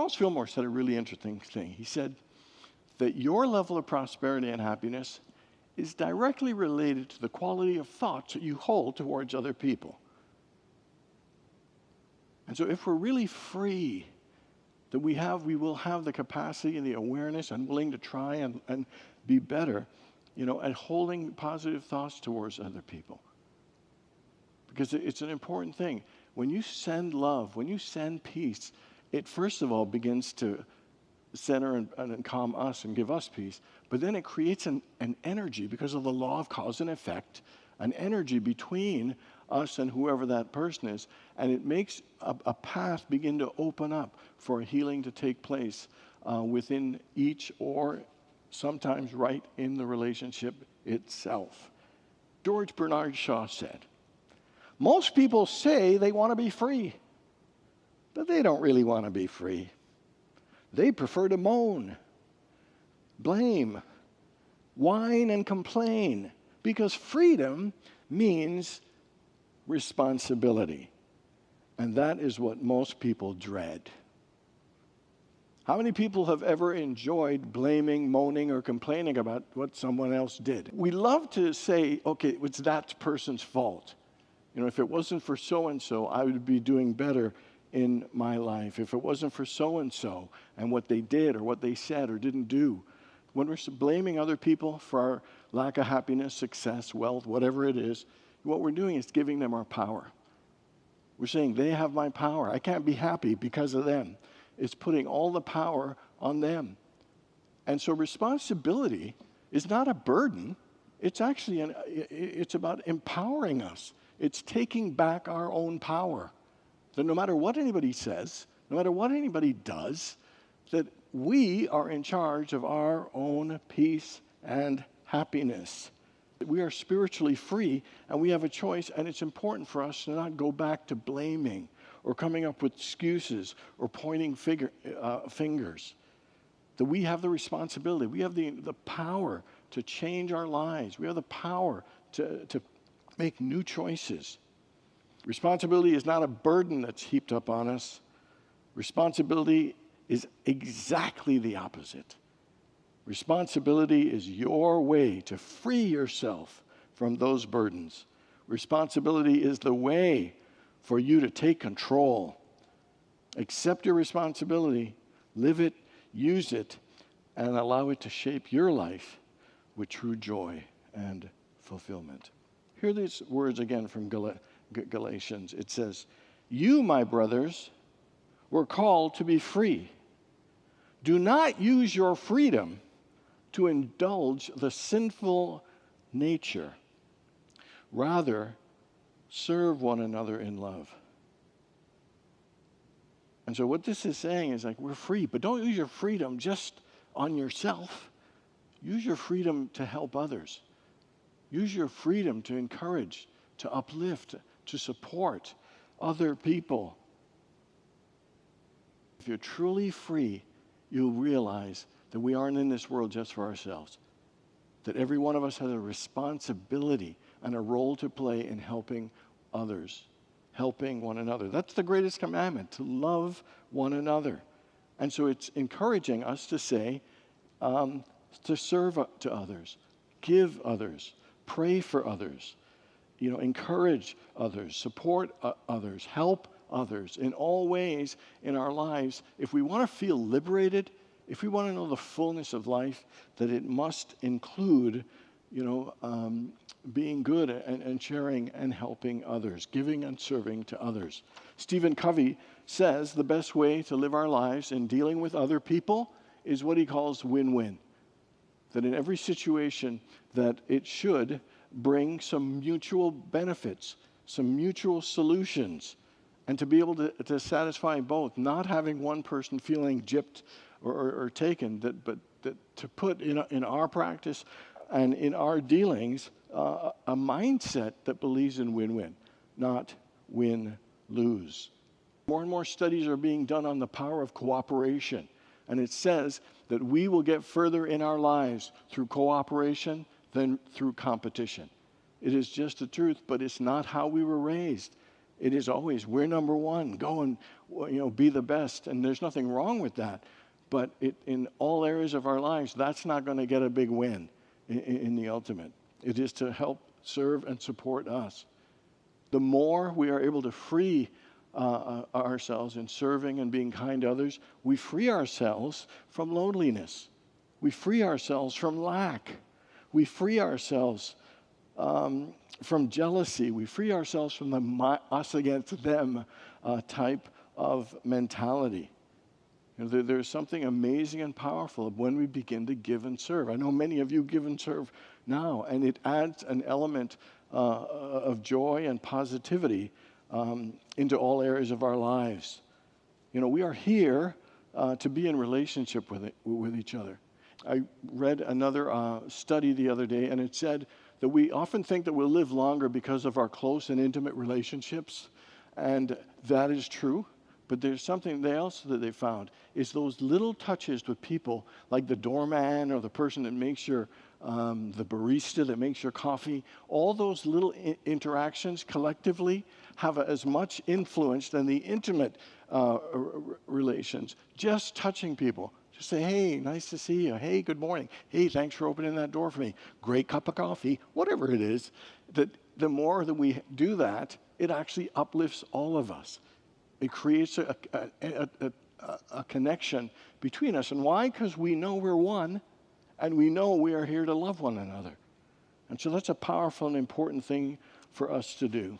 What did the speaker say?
Charles Fillmore said a really interesting thing. He said that your level of prosperity and happiness is directly related to the quality of thoughts that you hold towards other people. And so if we're really free, that we will have the capacity and the awareness and willing to try and be better, at holding positive thoughts towards other people. Because it's an important thing. When you send love, when you send peace, it first of all begins to center and calm us and give us peace. But then it creates an energy because of the law of cause and effect, an energy between us and whoever that person is. And it makes a path begin to open up for healing to take place within each, or sometimes right in the relationship itself. George Bernard Shaw said, most people say they want to be free, but they don't really want to be free. They prefer to moan, blame, whine, and complain, because freedom means responsibility. And that is what most people dread. How many people have ever enjoyed blaming, moaning, or complaining about what someone else did? We love to say, okay, it's that person's fault. If it wasn't for so-and-so, I would be doing better in my life. If it wasn't for so-and-so and what they did or what they said or didn't do. When we're blaming other people for our lack of happiness, success, wealth, whatever it is, what we're doing is giving them our power. We're saying, they have my power. I can't be happy because of them. It's putting all the power on them. And so responsibility is not a burden. It's actually, it's about empowering us. It's taking back our own power. That no matter what anybody says, no matter what anybody does, that we are in charge of our own peace and happiness. We are spiritually free, and we have a choice, and it's important for us to not go back to blaming or coming up with excuses or pointing fingers. That we have the responsibility. We have the power to change our lives. We have the power to make new choices. Responsibility is not a burden that's heaped up on us. Responsibility is exactly the opposite. Responsibility is your way to free yourself from those burdens. Responsibility is the way for you to take control. Accept your responsibility, live it, use it, and allow it to shape your life with true joy and fulfillment. Hear these words again from Galatians. It says, you, my brothers, were called to be free. Do not use your freedom to indulge the sinful nature. Rather, serve one another in love. And so what this is saying is like, we're free, but don't use your freedom just on yourself. Use your freedom to help others. Use your freedom to encourage, to uplift, to support other people. If you're truly free, you'll realize that we aren't in this world just for ourselves. That every one of us has a responsibility and a role to play in helping others, helping one another. That's the greatest commandment, to love one another. And so it's encouraging us to say, to serve to others, give others, pray for others, encourage others, support others, help others in all ways in our lives. If we want to feel liberated, if we want to know the fullness of life, that it must include, being good and sharing and helping others, giving and serving to others. Stephen Covey says the best way to live our lives in dealing with other people is what he calls win-win. That in every situation that it should bring some mutual benefits, some mutual solutions, and to be able to satisfy both, not having one person feeling gypped or taken, but to put in our practice and in our dealings a mindset that believes in win-win, not win-lose. More and more studies are being done on the power of cooperation, and it says that we will get further in our lives through cooperation than through competition. It is just the truth, but it's not how we were raised. it is always, we're number one, go and be the best. And there's nothing wrong with that. But in all areas of our lives, that's not going to get a big win in the ultimate. It is to help serve and support us. The more we are able to free ourselves in serving and being kind to others, we free ourselves from loneliness. We free ourselves from lack. We free ourselves from jealousy. We free ourselves from the us against them type of mentality. There's something amazing and powerful when we begin to give and serve. I know many of you give and serve now, and it adds an element of joy and positivity into all areas of our lives. We are here to be in relationship with each other. I read another study the other day, and it said that we often think that we'll live longer because of our close and intimate relationships, and that is true. But there's something else that they found, is those little touches with people, like the doorman or the person that makes the barista that makes your coffee. All those little interactions collectively have as much influence than the intimate relations. Just touching people. Just say, hey, nice to see you. Hey, good morning. Hey, thanks for opening that door for me. Great cup of coffee. Whatever it is, that the more that we do that, it actually uplifts all of us. It creates a connection between us. And why? Because we know we're one, and we know we are here to love one another. And so that's a powerful and important thing for us to do.